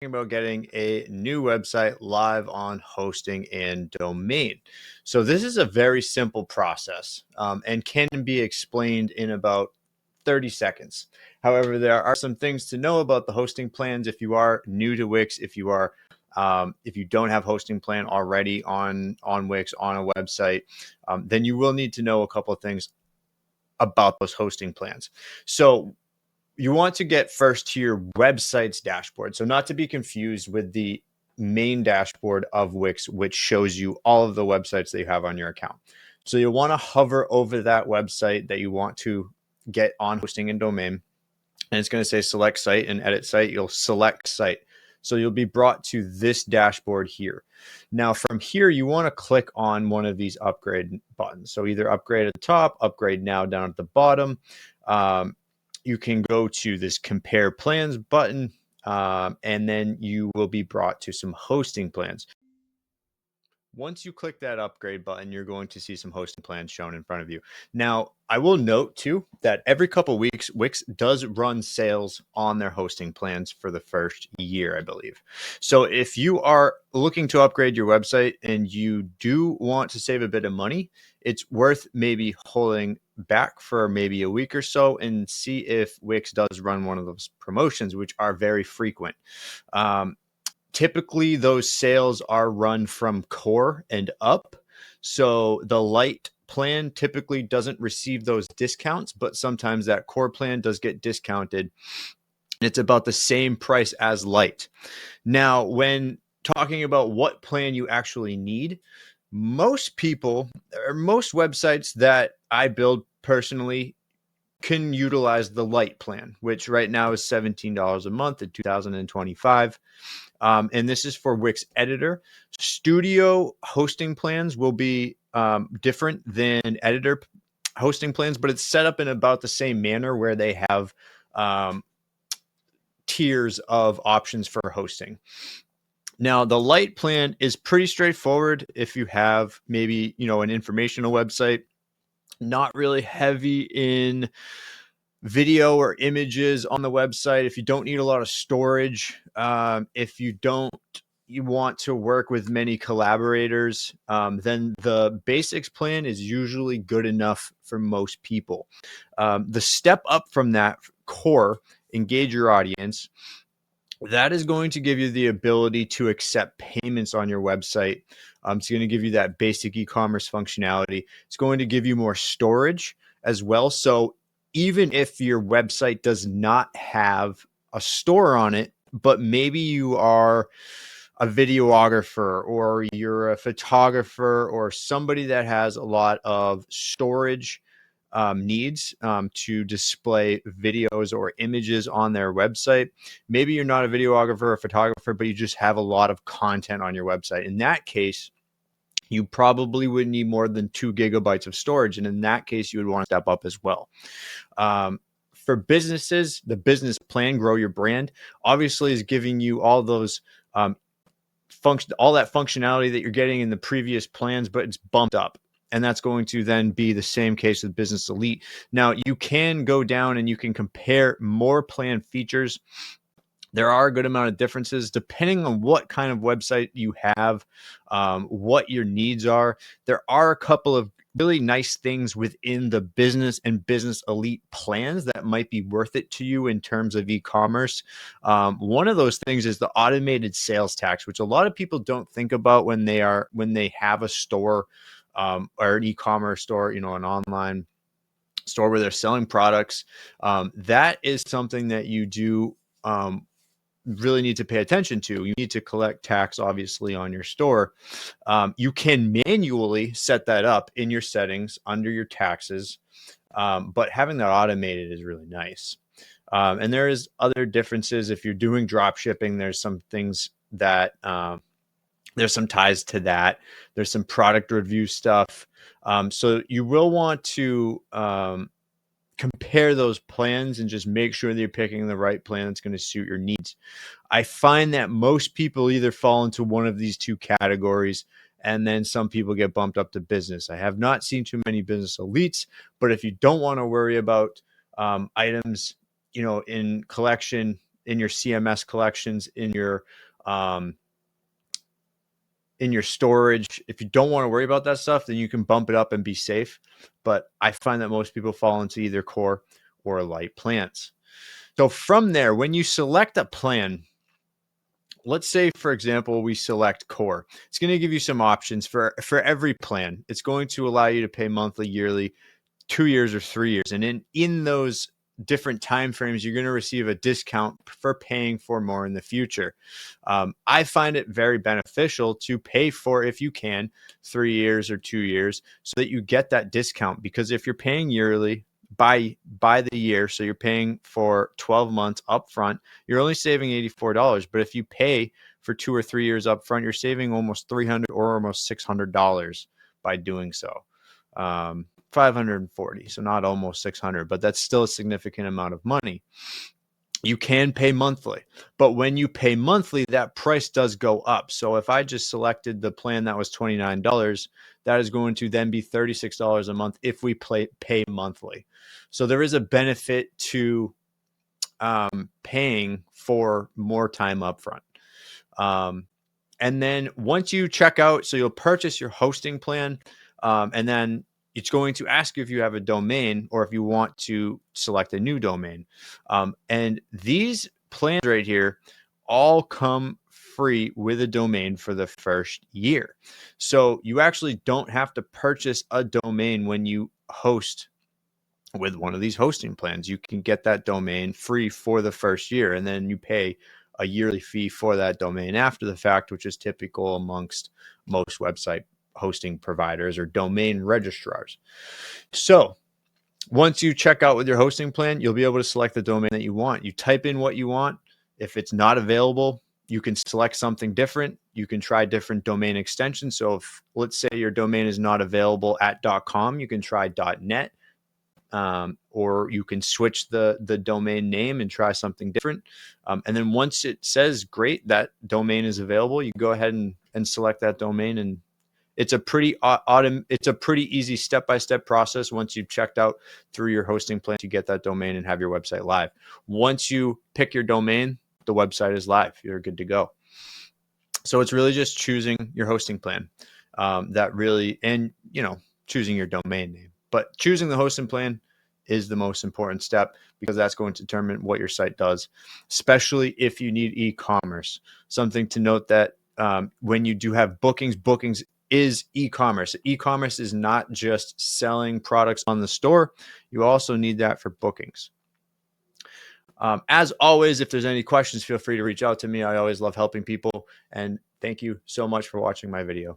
about getting a new website live on hosting and domain. So this is a very simple process and can be explained in about 30 seconds. However, there are some things to know about the hosting plans if you are new to Wix, if you don't have hosting plan already on Wix on a website, then you will need to know a couple of things about those hosting plans. So you want to get first to your website's dashboard. So not to be confused with the main dashboard of Wix, which shows you all of the websites that you have on your account. So you'll want to hover over that website that you want to get on hosting and domain. And it's going to say select site and edit site. You'll select site. So you'll be brought to this dashboard here. Now from here, you want to click on one of these upgrade buttons. So either upgrade at the top, upgrade now down at the bottom. You can go to this compare plans button, and then you will be brought to some hosting plans. Once you click that upgrade button, you're going to see some hosting plans shown in front of you. Now, I will note too that every couple of weeks, Wix does run sales on their hosting plans for the first year, I believe. So if you are looking to upgrade your website and you do want to save a bit of money, it's worth maybe holding back for maybe a week or so and see if Wix does run one of those promotions, which are very frequent. Typically, those sales are run from core and up. So the light plan typically doesn't receive those discounts, but sometimes that core plan does get discounted. It's about the same price as light. Now, when talking about what plan you actually need, most people or most websites that I build personally can utilize the light plan, which right now is $17 a month in 2025. And this is for Wix Editor. Studio hosting plans will be different than editor hosting plans, but it's set up in about the same manner where they have tiers of options for hosting. Now, the light plan is pretty straightforward if you have maybe, an informational website, not really heavy in video or images on the website, if you don't need a lot of storage, if you want to work with many collaborators, then the basics plan is usually good enough for most people. The step up from that core, engage your audience, that is going to give you the ability to accept payments on your website. It's going to give you that basic e-commerce functionality. It's going to give you more storage as well. So even if your website does not have a store on it, but maybe you are a videographer or you're a photographer or somebody that has a lot of storage needs to display videos or images on their website. Maybe you're not a videographer or photographer, but you just have a lot of content on your website. In that case, you probably would need more than 2 gigabytes of storage. And in that case, you would want to step up as well. For businesses, the business plan, Grow Your Brand, obviously is giving you all those all that functionality that you're getting in the previous plans, but it's bumped up. And that's going to then be the same case with Business Elite. Now, you can go down and you can compare more plan features. There are a good amount of differences depending on what kind of website you have, what your needs are. There are a couple of really nice things within the Business and Business Elite plans that might be worth it to you in terms of e-commerce. One of those things is the automated sales tax, which a lot of people don't think about when they have a store or an e-commerce store, an online store where they're selling products. That is something that you do really need to pay attention to. You need to collect tax, obviously, on your store. You can manually set that up in your settings under your taxes, but having that automated is really nice. And there is other differences. If you're doing drop shipping, there's some things that there's some ties to that. There's some product review stuff. So you will want to compare those plans and just make sure that you're picking the right plan that's going to suit your needs. I find that most people either fall into one of these two categories, and then some people get bumped up to business. I have not seen too many business elites, but if you don't want to worry about items, in collection, in your CMS collections, in your storage. If you don't want to worry about that stuff, then you can bump it up and be safe. But I find that most people fall into either core or light plans. So from there, when you select a plan, let's say, for example, we select core. It's going to give you some options for every plan. It's going to allow you to pay monthly, yearly, 2 years, or 3 years. And in those different time frames, you're going to receive a discount for paying for more in the future. I find it very beneficial to pay for, if you can, 3 years or 2 years, so that you get that discount. Because if you're paying yearly by the year, so you're paying for 12 months upfront, you're only saving $84. But if you pay for 2 or 3 years upfront, you're saving almost $300 or almost $600 by doing so. 540, so not almost 600, but that's still a significant amount of money. You can pay monthly, but when you pay monthly, that price does go up. So if I just selected the plan that was $29, that is going to then be $36 a month if we pay monthly. So there is a benefit to paying for more time upfront. And then once you check out, so you'll purchase your hosting plan, and then it's going to ask you if you have a domain or if you want to select a new domain. And these plans right here all come free with a domain for the first year. So you actually don't have to purchase a domain when you host with one of these hosting plans. You can get that domain free for the first year, and then you pay a yearly fee for that domain after the fact, which is typical amongst most website hosting providers or domain registrars. So once you check out with your hosting plan, you'll be able to select the domain that you want. You type in what you want. If it's not available, you can select something different. You can try different domain extensions. So if, let's say, your domain is not available at .com, you can try .net. Or you can switch the domain name and try something different. And then once it says, great, that domain is available, you go ahead and select that domain. And it's a pretty easy step-by-step process. Once you've checked out through your hosting plan to get that domain and have your website live. Once you pick your domain, the website is live. You're good to go. So it's really just choosing your hosting plan and choosing your domain name. But choosing the hosting plan is the most important step, because that's going to determine what your site does, especially if you need e-commerce. Something to note that when you do have bookings is e-commerce. E-commerce is not just selling products on the store. You also need that for bookings. As always, if there's any questions, feel free to reach out to me. I always love helping people. And thank you so much for watching my video.